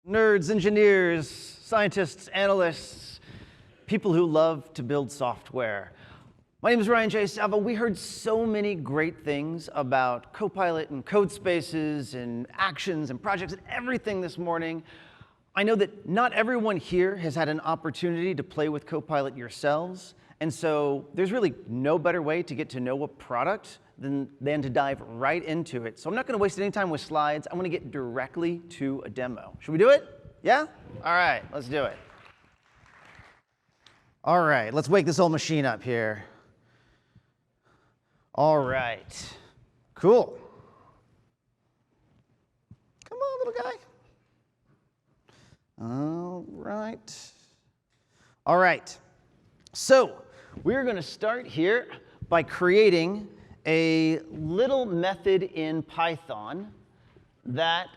Nerds, engineers, scientists, analysts, people who love to build software. My name is Ryan J. Salva. We heard so many great things about Copilot and code spaces and actions and projects and everything this morning. I know that not everyone here has had an opportunity to play with Copilot yourselves, and so there's really no better way to get to know a product than to dive right into it. So I'm not going to waste any time with slides. I'm going to get directly to a demo. Should we do it? Yeah? All right, let's do it. All right, let's wake this old machine up here. All right, cool. Come on, little guy. All right. All right, so we're going to start here by creating a little method in Python that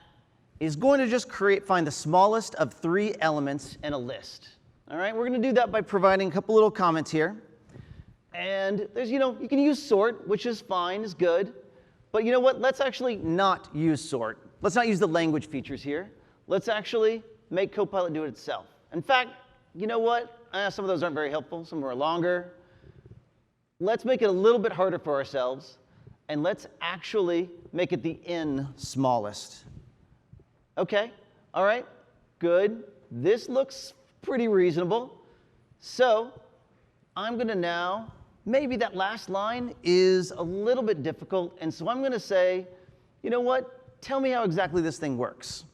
is going to just find the smallest of 3 elements in a list. All right, we're going to do that by providing a couple little comments here. And there's, you can use sort, which is fine, is good. But you know what? Let's actually not use sort. Let's not use the language features here. Let's actually make Copilot do it itself. In fact, you know what? Some of those aren't very helpful. Some are longer. Let's make it a little bit harder for ourselves, and let's actually make it the n smallest. OK, all right, good. This looks pretty reasonable. So I'm going to now, maybe that last line is a little bit difficult, and so I'm going to say, you know what? Tell me how exactly this thing works.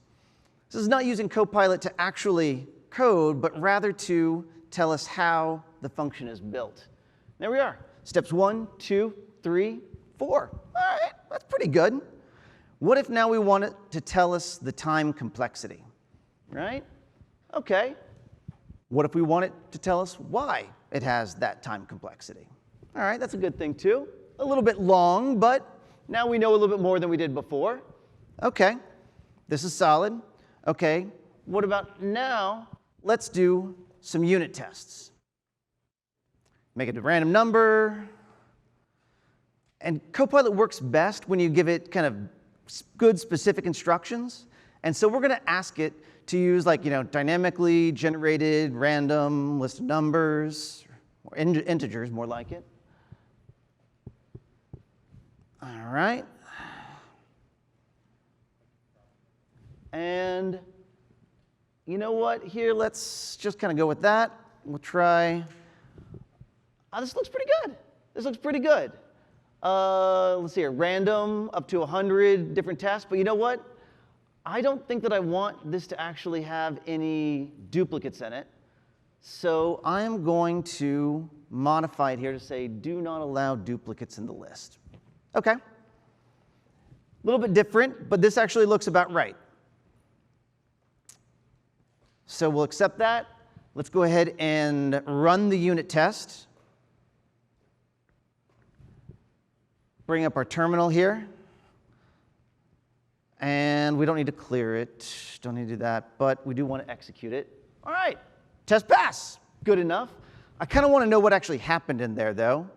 This is not using Copilot to actually code, but rather to tell us how the function is built. There we are. Steps 1, 2, 3, 4. All right, that's pretty good. What if now we want it to tell us the time complexity, right? OK. What if we want it to tell us why it has that time complexity? All right, that's a good thing, too. A little bit long, but now we know a little bit more than we did before. OK, this is solid. OK, what about now? Let's do some unit tests. Make it a random number. And Copilot works best when you give it kind of good specific instructions. And so we're going to ask it to use dynamically generated random list of numbers, or integers, more like it. All right. And you know what? Here, let's just kind of go with that. We'll try. Oh, this looks pretty good. This looks pretty good. Let's see here. Random up to 100 different tests. But you know what? I don't think that I want this to actually have any duplicates in it. So I'm going to modify it here to say, do not allow duplicates in the list. OK. A little bit different, but this actually looks about right. So we'll accept that. Let's go ahead and run the unit test. Bring up our terminal here. And we don't need to clear it. Don't need to do that. But we do want to execute it. All right. Test pass. Good enough. I kind of want to know what actually happened in there, though.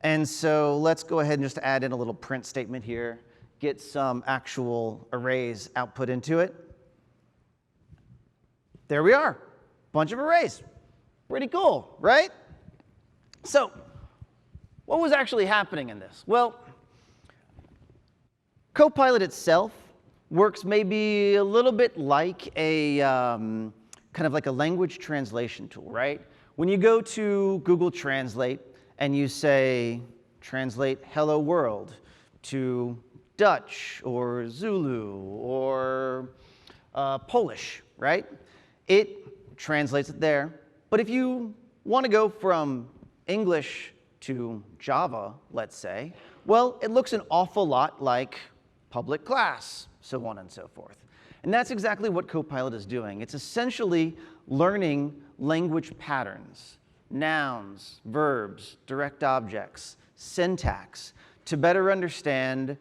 And so let's go ahead and just add in a little print statement here. Get some actual arrays output into it. There we are. Bunch of arrays. Pretty cool, right? So what was actually happening in this? Well, Copilot itself works maybe a little bit like a kind of like a language translation tool, right? When you go to Google Translate and you say, translate hello world to Dutch or Zulu or Polish, right? It translates it there. But if you want to go from English to Java, let's say, well, it looks an awful lot like public class, so on and so forth. And that's exactly what Copilot is doing. It's essentially learning language patterns, nouns, verbs, direct objects, syntax, to better understand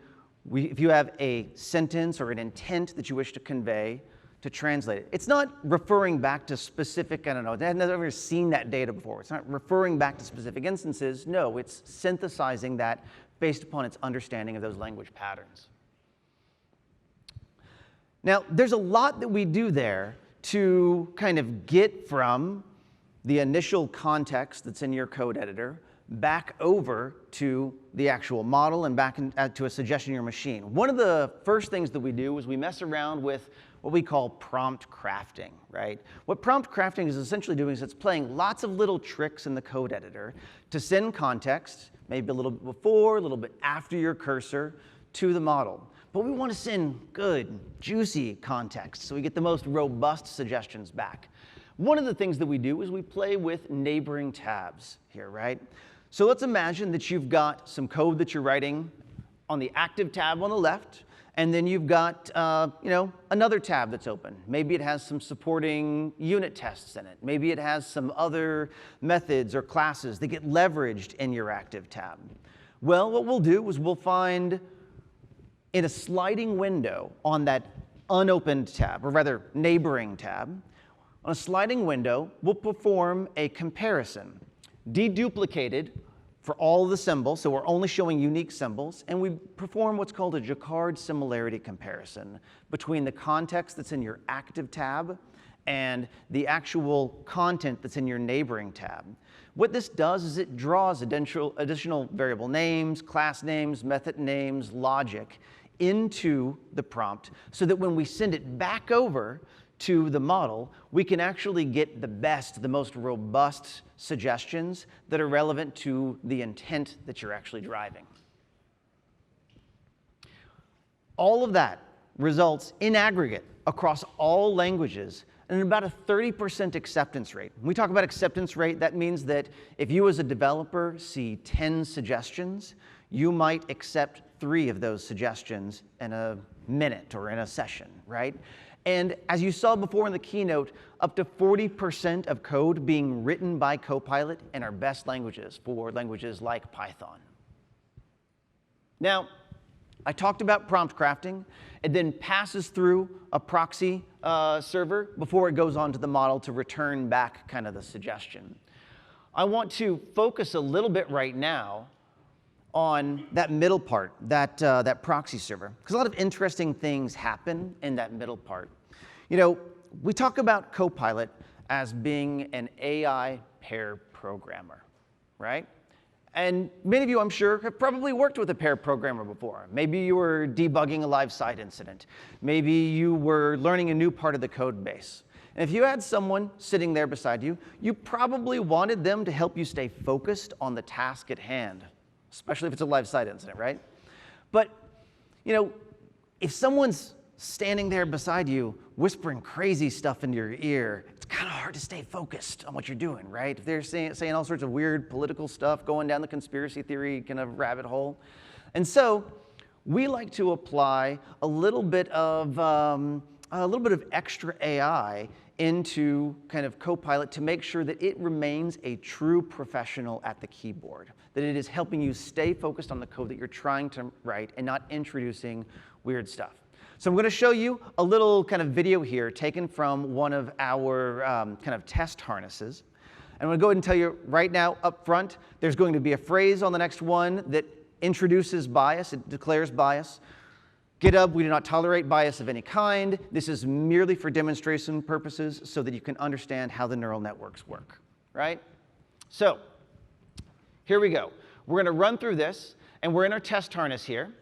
if you have a sentence or an intent that you wish to convey, to translate it. It's not referring back to specific, I don't know, I've never seen that data before. It's not referring back to specific instances. No, it's synthesizing that based upon its understanding of those language patterns. Now, there's a lot that we do there to kind of get from the initial context that's in your code editor back over to the actual model and back to a suggestion in your machine. One of the first things that we do is we mess around with what we call prompt crafting, right? What prompt crafting is essentially doing is it's playing lots of little tricks in the code editor to send context, maybe a little bit before, a little bit after your cursor, to the model. But we want to send good, juicy context so we get the most robust suggestions back. One of the things that we do is we play with neighboring tabs here, right? So let's imagine that you've got some code that you're writing on the active tab on the left, and then you've got another tab that's open. Maybe it has some supporting unit tests in it. Maybe it has some other methods or classes that get leveraged in your active tab. Well, what we'll do is we'll find in a sliding window on that unopened tab, or rather neighboring tab, on a sliding window, we'll perform a comparison, deduplicated for all of the symbols, so we're only showing unique symbols, and we perform what's called a Jacquard similarity comparison between the context that's in your active tab and the actual content that's in your neighboring tab. What this does is it draws additional variable names, class names, method names, logic into the prompt so that when we send it back over to the model, we can actually get the best, the most robust suggestions that are relevant to the intent that you're actually driving. All of that results in aggregate across all languages in about a 30% acceptance rate. When we talk about acceptance rate, that means that if you as a developer see 10 suggestions, you might accept 3 of those suggestions in a minute or in a session, right? And as you saw before in the keynote, up to 40% of code being written by Copilot in our best languages, for languages like Python. Now, I talked about prompt crafting. It then passes through a proxy server before it goes on to the model to return back kind of the suggestion. I want to focus a little bit right now on that middle part, that proxy server, because a lot of interesting things happen in that middle part. You know, we talk about Copilot as being an AI pair programmer, right? And many of you, I'm sure, have probably worked with a pair programmer before. Maybe you were debugging a live site incident. Maybe you were learning a new part of the code base. And if you had someone sitting there beside you, you probably wanted them to help you stay focused on the task at hand, especially if it's a live site incident, right? But, you know, if someone's standing there beside you whispering crazy stuff into your ear, it's kind of hard to stay focused on what you're doing, right? If they're saying all sorts of weird political stuff, going down the conspiracy theory kind of rabbit hole. And so we like to apply a little bit of extra AI into kind of Copilot to make sure that it remains a true professional at the keyboard, that it is helping you stay focused on the code that you're trying to write and not introducing weird stuff. So I'm going to show you a little kind of video here taken from one of our kind of test harnesses. And I'm going to go ahead and tell you right now up front, there's going to be a phrase on the next one that introduces bias, it declares bias. GitHub, we do not tolerate bias of any kind. This is merely for demonstration purposes so that you can understand how the neural networks work, right? So here we go. We're going to run through this, and we're in our test harness here.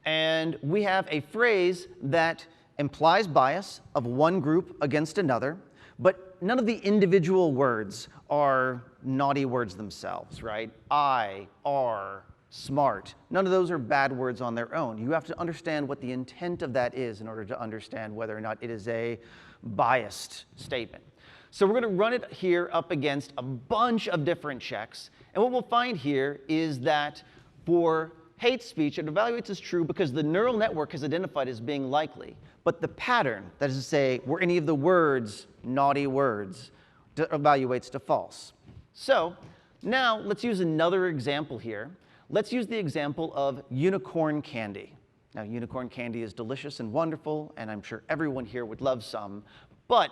And we have a phrase that implies bias of one group against another, but none of the individual words are naughty words themselves, right? I, are, smart. None of those are bad words on their own. You have to understand what the intent of that is in order to understand whether or not it is a biased statement. So we're going to run it here up against a bunch of different checks. And what we'll find here is that for hate speech, it evaluates as true because the neural network is identified as being likely. But the pattern, that is to say, were any of the words naughty words, evaluates to false. So now let's use another example here. Let's use the example of unicorn candy. Now, unicorn candy is delicious and wonderful, and I'm sure everyone here would love some, but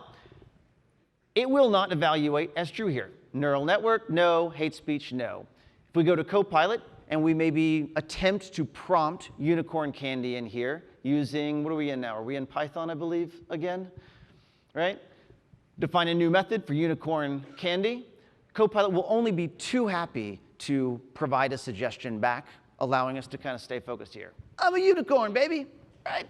it will not evaluate as true here. Neural network, no. Hate speech, no. If we go to Copilot and we maybe attempt to prompt unicorn candy in here using, what are we in now? Are we in Python, I believe, again? right? Define a new method for unicorn candy. Copilot will only be too happy to provide a suggestion back, allowing us to kind of stay focused here. I'm a unicorn, baby, right?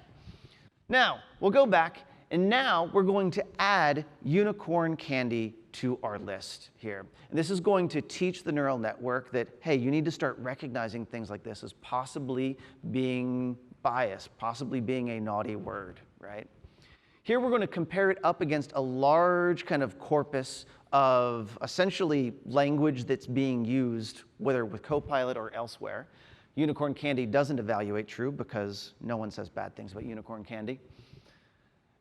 Now, we'll go back, and now we're going to add unicorn candy to our list here. And this is going to teach the neural network that, hey, you need to start recognizing things like this as possibly being biased, possibly being a naughty word, right? Here we're going to compare it up against a large kind of corpus of essentially language that's being used, whether with Copilot or elsewhere. Unicorn candy doesn't evaluate true because no one says bad things about unicorn candy.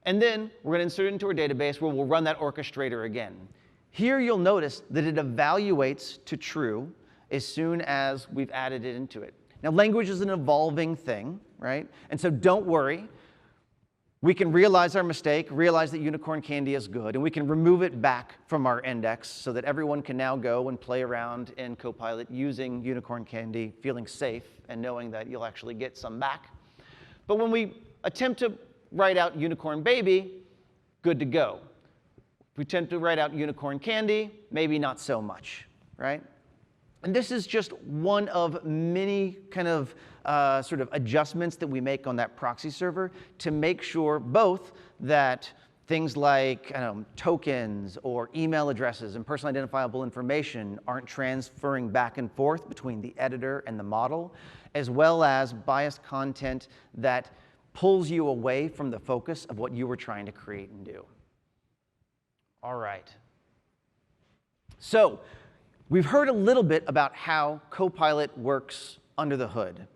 And then we're going to insert it into our database where we'll run that orchestrator again. Here you'll notice that it evaluates to true as soon as we've added it into it. Now, language is an evolving thing, right? And so don't worry. We can realize our mistake, realize that unicorn candy is good, and we can remove it back from our index so that everyone can now go and play around in Copilot using unicorn candy, feeling safe and knowing that you'll actually get some back. But when we attempt to write out unicorn baby, good to go. If we attempt to write out unicorn candy, maybe not so much, right? And this is just one of many kind of sort of adjustments that we make on that proxy server to make sure both that things like tokens or email addresses and personally identifiable information aren't transferring back and forth between the editor and the model, as well as biased content that pulls you away from the focus of what you were trying to create and do. All right. So we've heard a little bit about how Copilot works under the hood,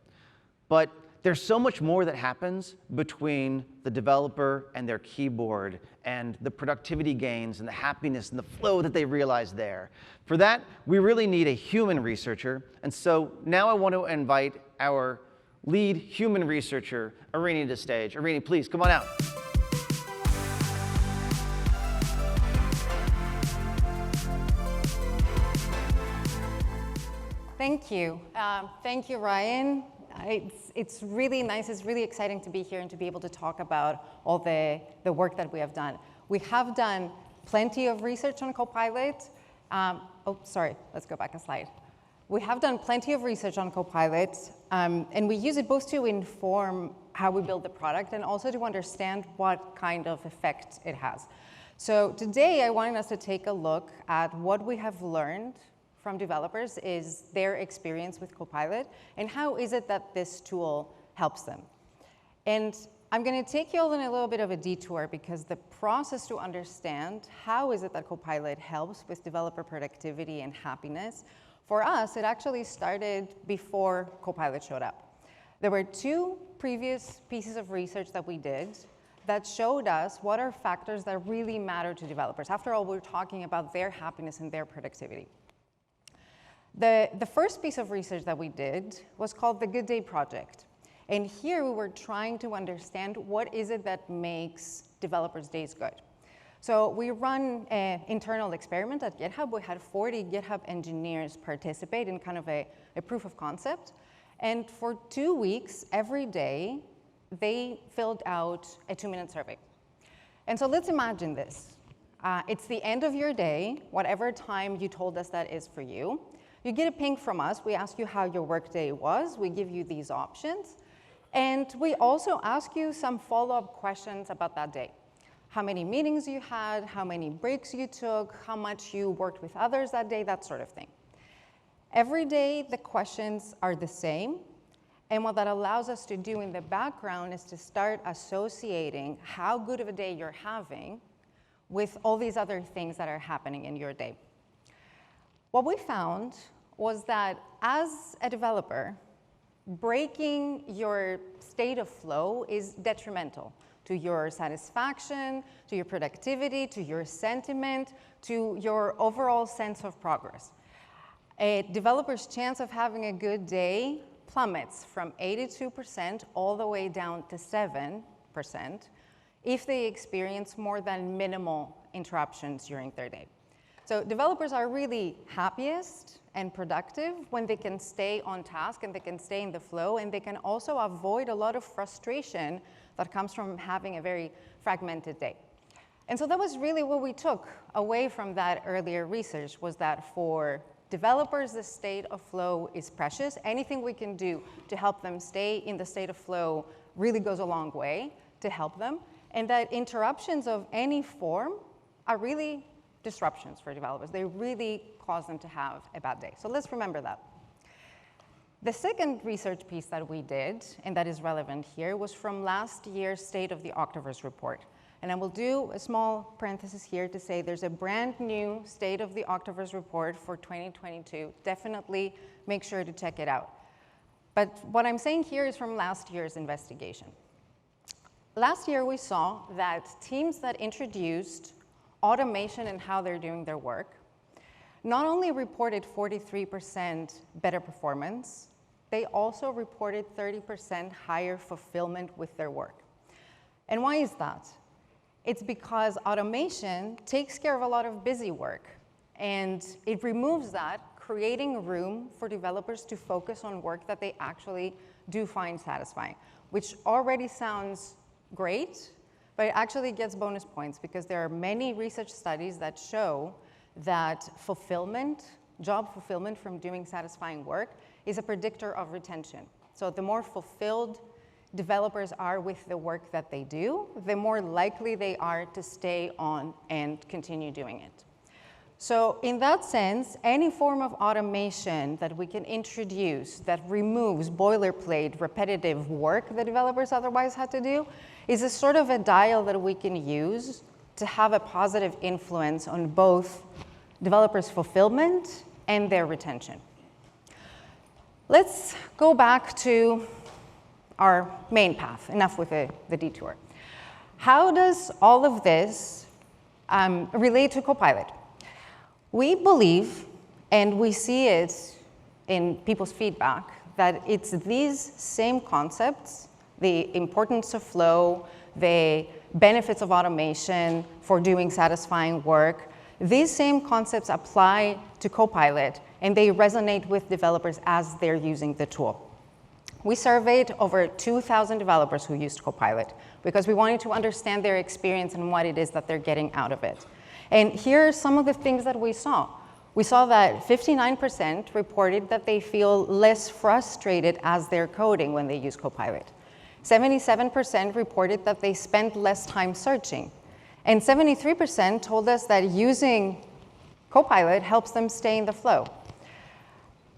but there's so much more that happens between the developer and their keyboard and the productivity gains and the happiness and the flow that they realize there. For that, we really need a human researcher, and so now I want to invite our lead human researcher, Arini, to the stage. Arini, please, come on out. Thank you. Thank you, Ryan. It's really nice. It's really exciting to be here and to be able to talk about all the work that we have done. We have done plenty of research on Copilot. Sorry, let's go back a slide. We have done plenty of research on Copilot, and we use it both to inform how we build the product and also to understand what kind of effect it has. So today, I wanted us to take a look at what we have learned from developers is their experience with Copilot, and how is it that this tool helps them. And I'm going to take you all in a little bit of a detour because the process to understand how is it that Copilot helps with developer productivity and happiness, for us, it actually started before Copilot showed up. There were two previous pieces of research that we did that showed us what are factors that really matter to developers. After all, we're talking about their happiness and their productivity. The first piece of research that we did was called the Good Day Project. And here we were trying to understand what is it that makes developers' days good. So we run an internal experiment at GitHub. We had 40 GitHub engineers participate in kind of a proof of concept. And for 2 weeks, every day, they filled out a 2-minute survey. And so let's imagine this. It's the end of your day, whatever time you told us that is for you. You get a ping from us. We ask you how your workday was. We give you these options. And we also ask you some follow-up questions about that day. How many meetings you had, how many breaks you took, how much you worked with others that day, that sort of thing. Every day, the questions are the same. And what that allows us to do in the background is to start associating how good of a day you're having with all these other things that are happening in your day. What we found was that as a developer, breaking your state of flow is detrimental to your satisfaction, to your productivity, to your sentiment, to your overall sense of progress. A developer's chance of having a good day plummets from 82% all the way down to 7% if they experience more than minimal interruptions during their day. So developers are really happiest and productive when they can stay on task and they can stay in the flow, and they can also avoid a lot of frustration that comes from having a very fragmented day. And so that was really what we took away from that earlier research, was that for developers, the state of flow is precious. Anything we can do to help them stay in the state of flow really goes a long way to help them. And that interruptions of any form are really disruptions for developers. They really cause them to have a bad day. So let's remember that. The second research piece that we did, and that is relevant here, was from last year's State of the Octoverse report. And I will do a small parenthesis here to say there's a brand new State of the Octoverse report for 2022. Definitely make sure to check it out. But what I'm saying here is from last year's investigation. Last year we saw that teams that introduced automation in how they're doing their work not only reported 43% better performance, they also reported 30% higher fulfillment with their work. And why is that? It's because automation takes care of a lot of busy work, and it removes that, creating room for developers to focus on work that they actually do find satisfying, which already sounds great, but it actually gets bonus points because there are many research studies that show that fulfillment, job fulfillment from doing satisfying work, is a predictor of retention. So the more fulfilled developers are with the work that they do, the more likely they are to stay on and continue doing it. So in that sense, any form of automation that we can introduce that removes boilerplate, repetitive work that developers otherwise had to do is a sort of a dial that we can use to have a positive influence on both developers' fulfillment and their retention. Let's go back to our main path. Enough with the detour. How does all of this relate to Copilot? We believe, and we see it in people's feedback, that it's these same concepts, the importance of flow, the benefits of automation for doing satisfying work, these same concepts apply to Copilot, and they resonate with developers as they're using the tool. We surveyed over 2,000 developers who used Copilot because we wanted to understand their experience and what it is that they're getting out of it. And here are some of the things that we saw. We saw that 59% reported that they feel less frustrated as they're coding when they use Copilot. 77% reported that they spend less time searching. And 73% told us that using Copilot helps them stay in the flow.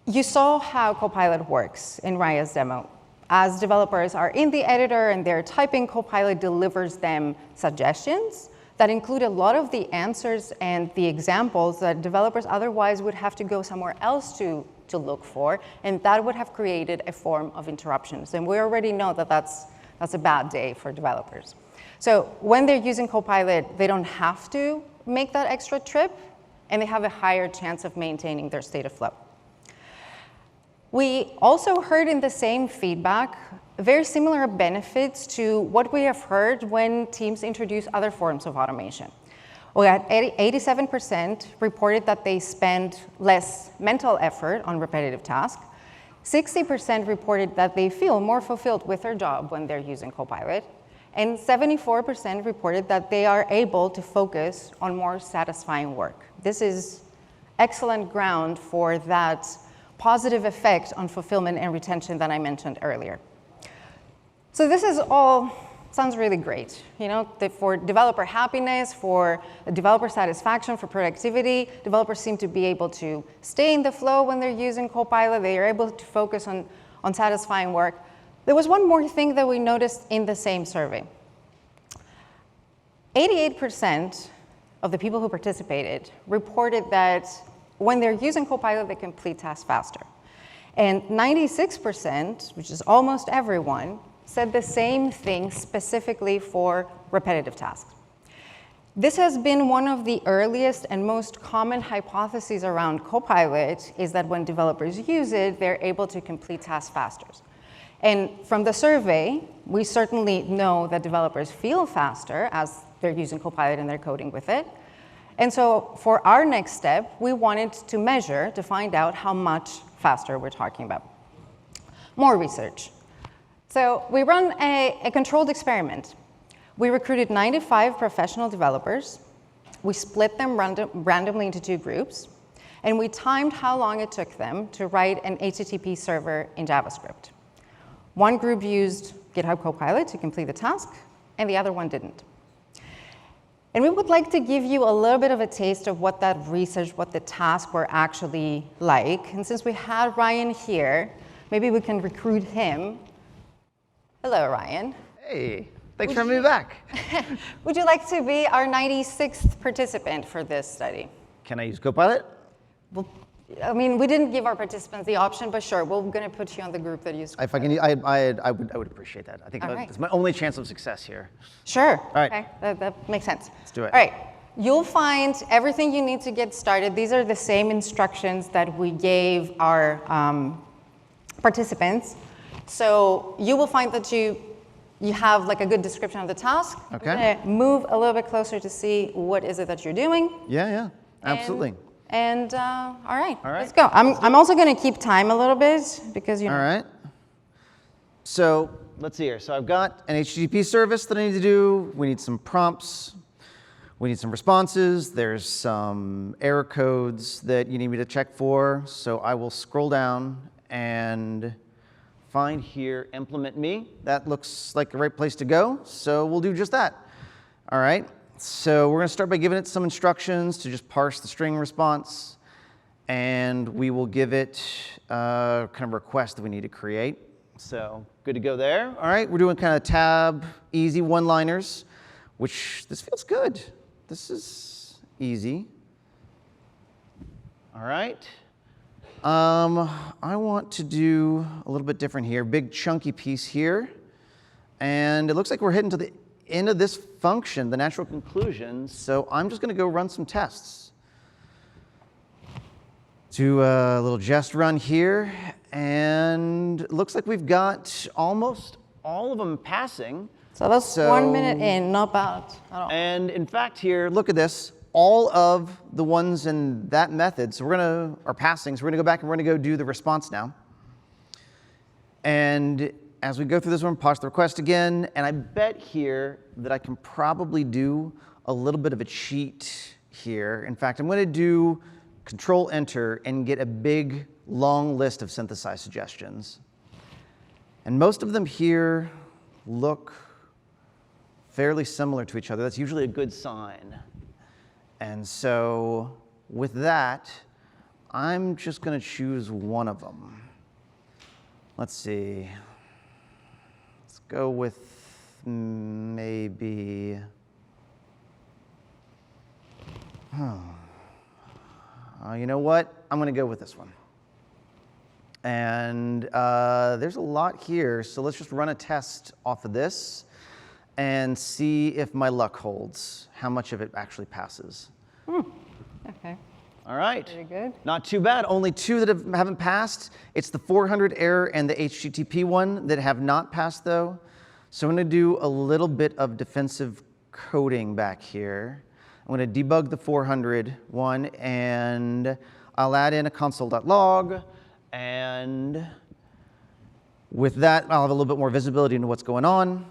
You saw how Copilot works in Raya's demo. As developers are in the editor and they're typing, Copilot delivers them suggestions that include a lot of the answers and the examples that developers otherwise would have to go somewhere else to look for, and that would have created a form of interruptions. And we already know that that's a bad day for developers. So when they're using Copilot, they don't have to make that extra trip, and they have a higher chance of maintaining their state of flow. We also heard in the same feedback very similar benefits to what we have heard when teams introduce other forms of automation. We had 87% reported that they spend less mental effort on repetitive tasks. 60% reported that they feel more fulfilled with their job when they're using Copilot. And 74% reported that they are able to focus on more satisfying work. This is excellent ground for that positive effect on fulfillment and retention that I mentioned earlier. So this is all sounds really great, for developer happiness, for developer satisfaction, for productivity. Developers seem to be able to stay in the flow when they're using Copilot. They are able to focus on satisfying work. There was one more thing that we noticed in the same survey. 88% of the people who participated reported that when they're using Copilot, they complete tasks faster. And 96%, which is almost everyone, said the same thing specifically for repetitive tasks. This has been one of the earliest and most common hypotheses around Copilot, is that when developers use it, they're able to complete tasks faster. And from the survey, we certainly know that developers feel faster as they're using Copilot and they're coding with it. And so for our next step, we wanted to measure to find out how much faster we're talking about. More research. So we run a controlled experiment. We recruited 95 professional developers. We split them randomly into 2 groups, and we timed how long it took them to write an HTTP server in JavaScript. One group used GitHub Copilot to complete the task, and the other one didn't. And we would like to give you a little bit of a taste of what that research, what the tasks were actually like. And since we had Ryan here, maybe we can recruit him. Hello, Ryan. Hey, thanks for having me back. Would you like to be our 96th participant for this study? Can I use Copilot? Well, I mean, we didn't give our participants the option, but sure, we're going to put you on the group that used If I can, I would appreciate that. I think it's my only chance of success here. Sure. All right. Okay. That makes sense. Let's do it. All right. You'll find everything you need to get started. These are the same instructions that we gave our participants. So you will find that you have like a good description of the task. Okay. I'm going to move a little bit closer to see what is it that you're doing. Yeah, absolutely. And all right, All right. let's go. I'm also going to keep time a little bit because, you know. All right. So let's see here. So I've got an HTTP service that I need to do. We need some prompts. We need some responses. There's some error codes that you need me to check for. So I will scroll down and find here, implement me. That looks like the right place to go. So we'll do just that. All right. So we're going to start by giving it some instructions to just parse the string response. And we will give it kind of a request that we need to create. So good to go there. All right, we're doing kind of tab, easy one-liners, which this feels good. This is easy. All right. I want to do a little bit different here. Big chunky piece here. And it looks like we're heading to the end of this function, the natural conclusion. So I'm just going to go run some tests. Do a little jest run here. And it looks like we've got almost all of them passing. So that's 1 minute in, not bad at all. And in fact here, look at this. All of the ones in that method, so are passing. So we're going to go back and we're going to go do the response now. And as we go through this one, pause the request again. And I bet here that I can probably do a little bit of a cheat here. In fact, I'm going to do Control-Enter and get a big, long list of synthesized suggestions. And most of them here look fairly similar to each other. That's usually a good sign. And so with that, I'm just going to choose one of them. Let's see. Let's go with maybe, you know what? I'm going to go with this one. And there's a lot here, so let's just run a test off of this and see if my luck holds, how much of it actually passes. Okay. All right. Very good. Not too bad. Only 2 that haven't passed. It's the 400 error and the HTTP one that have not passed, though. So I'm going to do a little bit of defensive coding back here. I'm going to debug the 400 one, and I'll add in a console.log. And with that, I'll have a little bit more visibility into what's going on.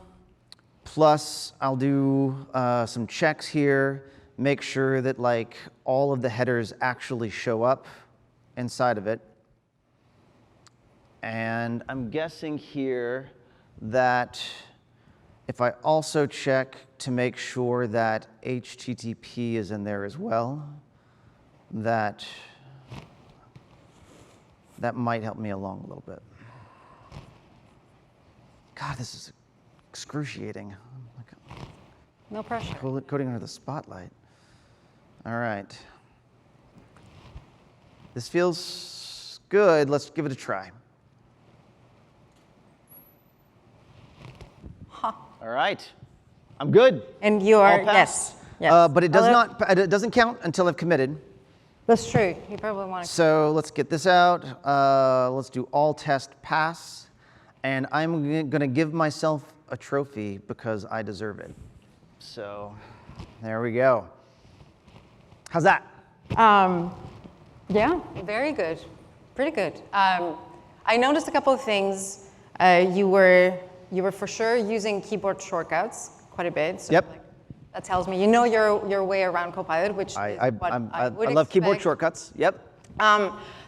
Plus, I'll do some checks here, make sure that like all of the headers actually show up inside of it. And I'm guessing here that if I also check to make sure that HTTP is in there as well, that might help me along a little bit. God, this is excruciating. No pressure. Coding under the spotlight. All right. This feels good. Let's give it a try. Huh. All right. I'm good. And you are, All passed. yes. But it doesn't count until I've committed. That's true. You probably want to. So let's get this out. Let's do all test pass. And I'm going to give myself a trophy because I deserve it. So there we go. How's that? Yeah, very good. Pretty good. I noticed a couple of things. You were for sure using keyboard shortcuts quite a bit. So Yep. like, that tells me you know your way around Copilot, which is what I would love keyboard expect. shortcuts. Yep.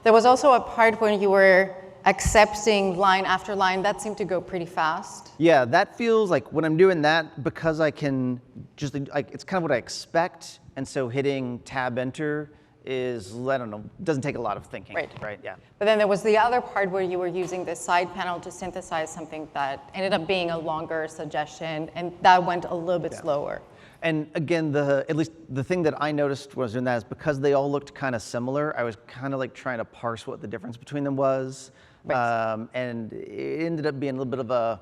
There was also a part when you were accepting line after line. That seemed to go pretty fast. Yeah, that feels like when I'm doing that, because I can just, like, it's kind of what I expect. And so hitting tab enter is, I don't know, doesn't take a lot of thinking. Right, yeah. But then there was the other part where you were using the side panel to synthesize something that ended up being a longer suggestion, and that went a little bit slower. And again, at least the thing that I noticed was doing that is because they all looked kind of similar, I was kind of like trying to parse what the difference between them was. Right. And it ended up being a little bit of a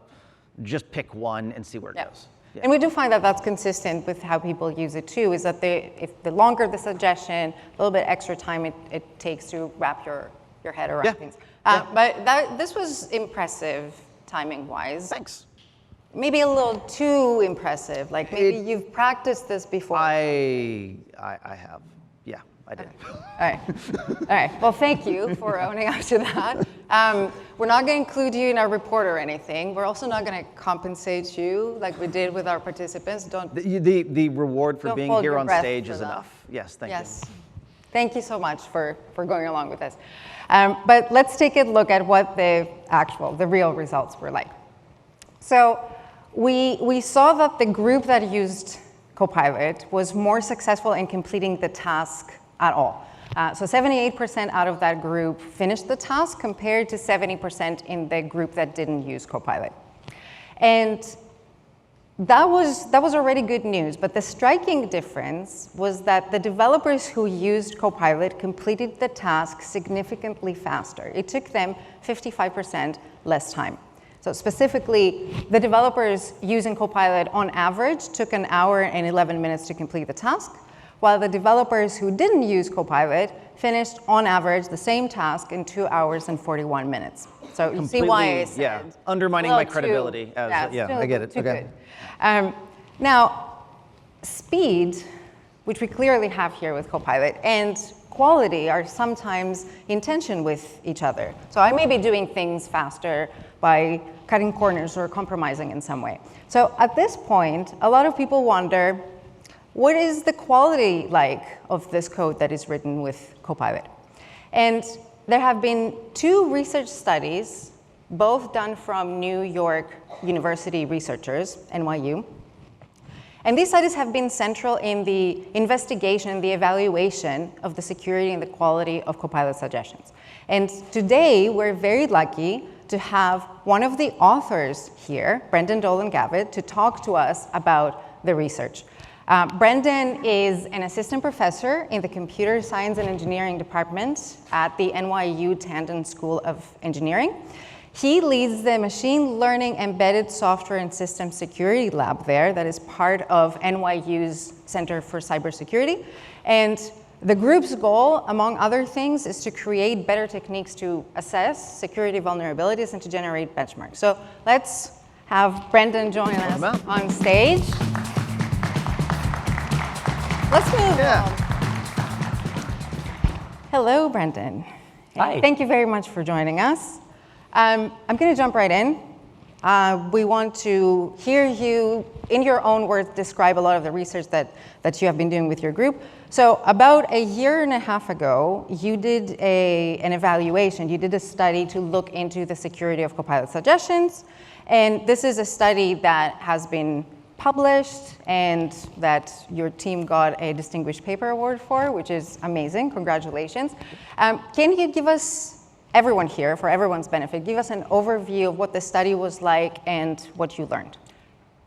just pick one and see where it goes. Yeah. And we do find that that's consistent with how people use it too, is that if the longer the suggestion, a little bit extra time it takes to wrap your head around things. But this was impressive timing-wise. Thanks. Maybe a little too impressive. Like maybe you've practiced this before. I have. Yeah, I did. Okay. All right. Well, thank you for owning up to that. We're not going to include you in our report or anything. We're also not going to compensate you like we did with our participants. The reward for being here on stage is enough. Yes, thank you. Thank you so much for going along with this. But let's take a look at what the real results were like. So we saw that the group that used Copilot was more successful in completing the task at all. So 78% out of that group finished the task compared to 70% in the group that didn't use Copilot. And that was already good news, but the striking difference was that the developers who used Copilot completed the task significantly faster. It took them 55% less time. So specifically, the developers using Copilot on average took 1 hour and 11 minutes to complete the task, while the developers who didn't use Copilot finished on average the same task in 2 hours and 41 minutes. So you see why I said undermining my credibility. I get it. Okay. Now, speed, which we clearly have here with Copilot, and quality are sometimes in tension with each other. So I may be doing things faster by cutting corners or compromising in some way. So at this point, a lot of people wonder, what is the quality like of this code that is written with Copilot? And there have been 2 research studies, both done from New York University researchers, NYU. And these studies have been central in the investigation, the evaluation of the security and the quality of Copilot suggestions. And today, we're very lucky to have one of the authors here, Brendan Dolan-Gavitt, to talk to us about the research. Brendan is an assistant professor in the Computer Science and Engineering department at the NYU Tandon School of Engineering. He leads the Machine Learning Embedded Software and System Security Lab there that is part of NYU's Center for Cybersecurity. And the group's goal, among other things, is to create better techniques to assess security vulnerabilities and to generate benchmarks. So let's have Brendan join us on stage. Let's move on. Hello, Brendan. Hi. Thank you very much for joining us. I'm going to jump right in. We want to hear you, in your own words, describe a lot of the research that you have been doing with your group. So about 1.5 years ago, you did an evaluation. You did a study to look into the security of Copilot suggestions. And this is a study that has been published and that your team got a distinguished paper award for, which is amazing. Congratulations. Can you give us, everyone here, for everyone's benefit, give us an overview of what the study was like and what you learned?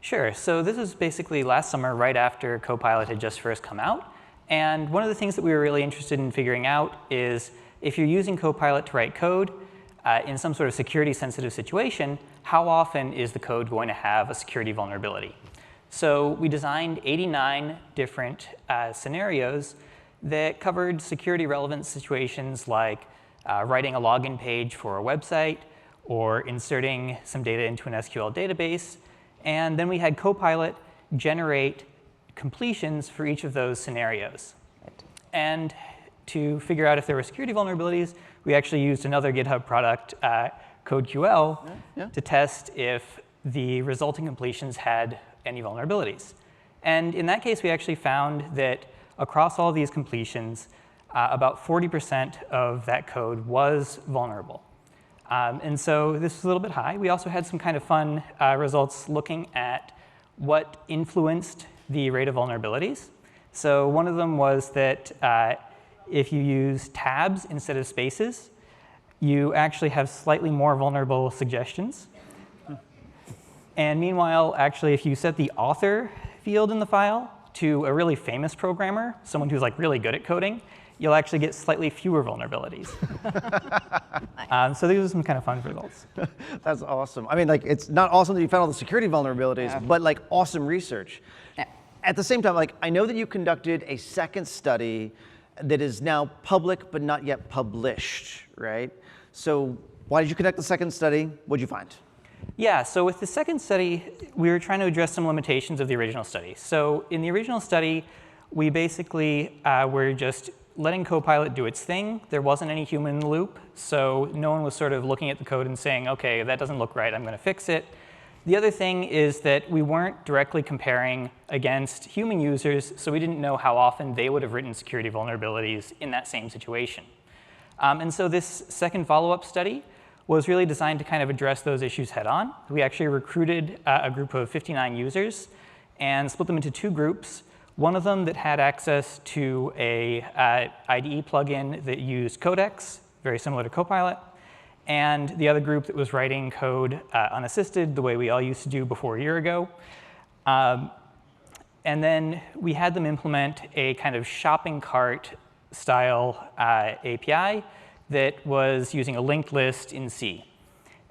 Sure. So this was basically last summer, right after Copilot had just first come out. And one of the things that we were really interested in figuring out is if you're using Copilot to write code in some sort of security-sensitive situation, how often is the code going to have a security vulnerability? So we designed 89 different scenarios that covered security-relevant situations like writing a login page for a website or inserting some data into an SQL database. And then we had Copilot generate completions for each of those scenarios. Right. And to figure out if there were security vulnerabilities, we actually used another GitHub product, CodeQL, to test if the resulting completions had any vulnerabilities. And in that case, we actually found that across all these completions, about 40% of that code was vulnerable. And so this was a little bit high. We also had some kind of fun results looking at what influenced the rate of vulnerabilities. So one of them was that if you use tabs instead of spaces, you actually have slightly more vulnerable suggestions. And meanwhile, actually, if you set the author field in the file to a really famous programmer, someone who's like really good at coding, you'll actually get slightly fewer vulnerabilities. So these are some kind of fun results. That's awesome. I mean, like, it's not awesome that you found all the security vulnerabilities, but like awesome research. Yeah. At the same time, like, I know that you conducted a second study that is now public but not yet published, right? So why did you conduct the second study? What did you find? Yeah, so with the second study, we were trying to address some limitations of the original study. So in the original study, we basically were just letting Copilot do its thing. There wasn't any human in the loop, so no one was sort of looking at the code and saying, OK, that doesn't look right, I'm going to fix it. The other thing is that we weren't directly comparing against human users, so we didn't know how often they would have written security vulnerabilities in that same situation. And so this second follow-up study was really designed to kind of address those issues head on. We actually recruited a group of 59 users and split them into two groups. One of them that had access to a IDE plugin that used Codex, very similar to Copilot, and the other group that was writing code unassisted, the way we all used to do before a year ago. And then we had them implement a kind of shopping cart style API that was using a linked list in C.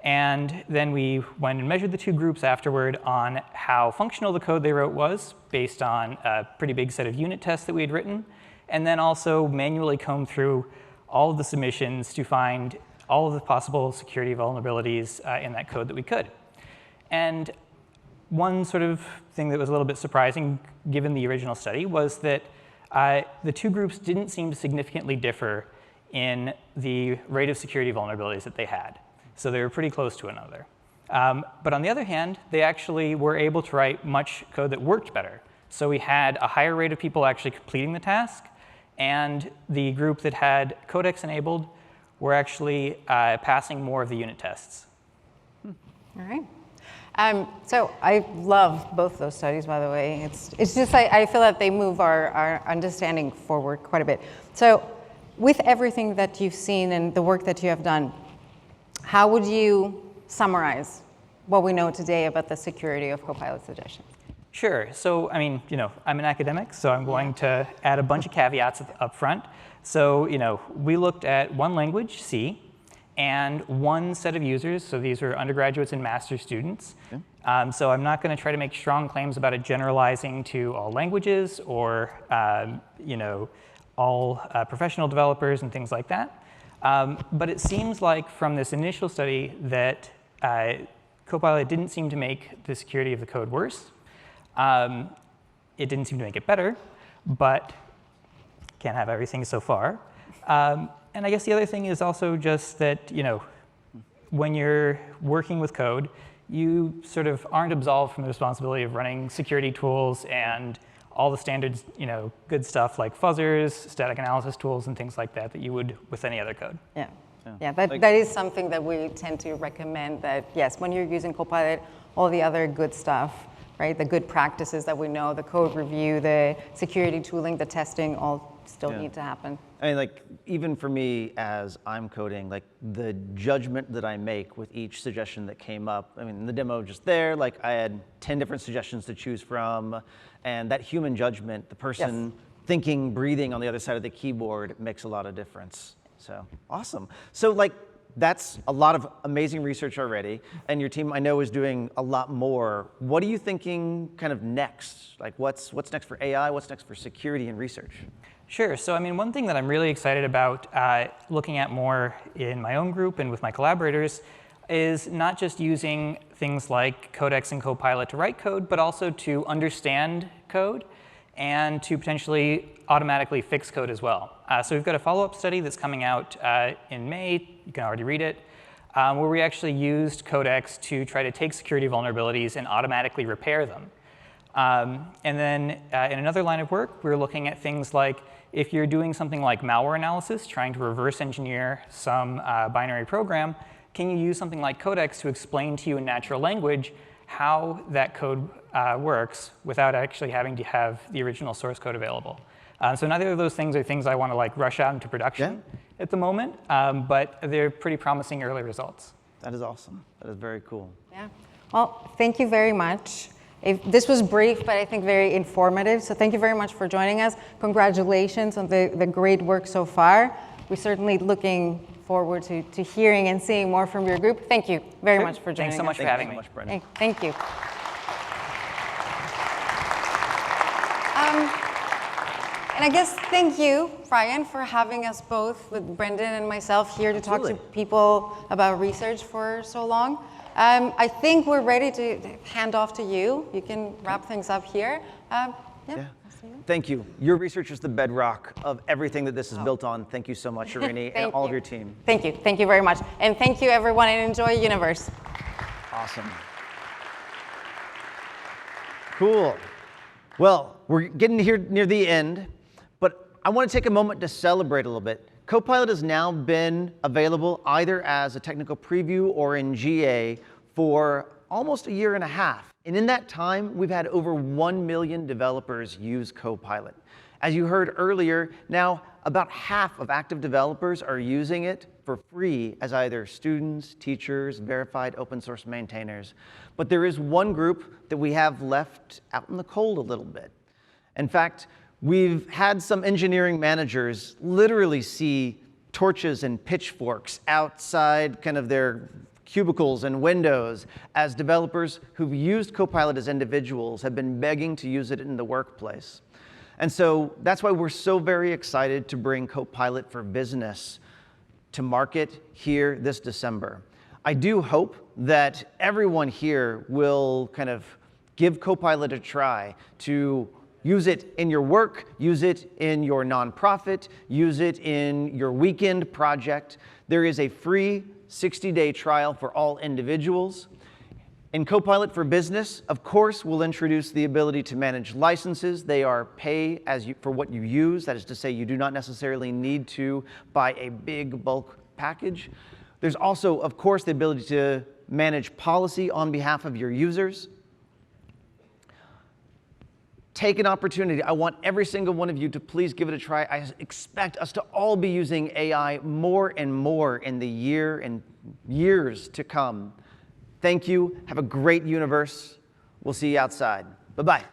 And then we went and measured the two groups afterward on how functional the code they wrote was based on a pretty big set of unit tests that we had written, and then also manually combed through all of the submissions to find all of the possible security vulnerabilities in that code that we could. And one sort of thing that was a little bit surprising, given the original study, was that the two groups didn't seem to significantly differ in the rate of security vulnerabilities that they had. So they were pretty close to another. But on the other hand, they actually were able to write much code that worked better. So we had a higher rate of people actually completing the task, and the group that had Codex enabled were actually passing more of the unit tests. All right. So I love both those studies, by the way. It's just I feel that they move our understanding forward quite a bit. So with everything that you've seen and the work that you have done, how would you summarize what we know today about the security of Copilot suggestions? Sure. So, I mean, I'm an academic, so I'm going to add a bunch of caveats up front. So, we looked at one language, C, and one set of users. So these are undergraduates and master's students. Okay. So I'm not going to try to make strong claims about it generalizing to all languages or, all professional developers and things like that. But it seems like from this initial study that Copilot didn't seem to make the security of the code worse. It didn't seem to make it better, but can't have everything so far. And I guess the other thing is also just that, when you're working with code, you sort of aren't absolved from the responsibility of running security tools and all the standards, good stuff like fuzzers, static analysis tools, and things like that you would with any other code. Yeah, that is something that we tend to recommend, that yes, when you're using Copilot, all the other good stuff, right, the good practices that we know, the code review, the security tooling, the testing, all still need to happen. I mean, like, even for me as I'm coding, like, the judgment that I make with each suggestion that came up, I mean, in the demo just there, like, I had 10 different suggestions to choose from, and that human judgment, the person thinking, breathing on the other side of the keyboard makes a lot of difference. So, awesome. So, like, that's a lot of amazing research already, and your team, I know, is doing a lot more. What are you thinking kind of next? Like, what's next for AI? What's next for security and research? Sure. So, I mean, one thing that I'm really excited about looking at more in my own group and with my collaborators is not just using things like Codex and Copilot to write code, but also to understand code and to potentially automatically fix code as well. So we've got a follow-up study that's coming out in May. You can already read it, where we actually used Codex to try to take security vulnerabilities and automatically repair them. And then in another line of work, we're looking at things like if you're doing something like malware analysis, trying to reverse engineer some binary program, can you use something like Codex to explain to you in natural language how that code works without actually having to have the original source code available? So neither of those things are things I want to like rush out into production at the moment, but they're pretty promising early results. That is awesome. That is very cool. Yeah. Well, thank you very much. This was brief, but I think very informative. So thank you very much for joining us. Congratulations on the great work so far. We're certainly looking forward to hearing and seeing more from your group. Thank you very much for joining us. Thanks so much for having me. Thank you. And I guess thank you, Ryan, for having us both with Brendan and myself here to talk to people about research for so long. I think we're ready to hand off to you. You can wrap things up here. Thank you. Your research is the bedrock of everything that this is built on. Thank you so much, Irini, and all of your team. Thank you. Thank you very much. And thank you, everyone, and enjoy Universe. Awesome. Cool. Well, we're getting here near the end, but I want to take a moment to celebrate a little bit. Copilot has now been available either as a technical preview or in GA for almost a year and a half. And in that time, we've had over 1 million developers use Copilot. As you heard earlier, now about half of active developers are using it for free as either students, teachers, verified open source maintainers. But there is one group that we have left out in the cold a little bit. In fact, we've had some engineering managers literally see torches and pitchforks outside kind of their cubicles and windows as developers who've used Copilot as individuals have been begging to use it in the workplace. And so that's why we're so very excited to bring Copilot for Business to market here this December. I do hope that everyone here will kind of give Copilot a try to use it in your work, use it in your nonprofit, use it in your weekend project. There is a free 60-day trial for all individuals. In Copilot for Business, of course, we'll introduce the ability to manage licenses. They are pay as for what you use. That is to say, you do not necessarily need to buy a big bulk package. There's also, of course, the ability to manage policy on behalf of your users. Take an opportunity. I want every single one of you to please give it a try. I expect us to all be using AI more and more in the year and years to come. Thank you. Have a great universe. We'll see you outside. Bye-bye.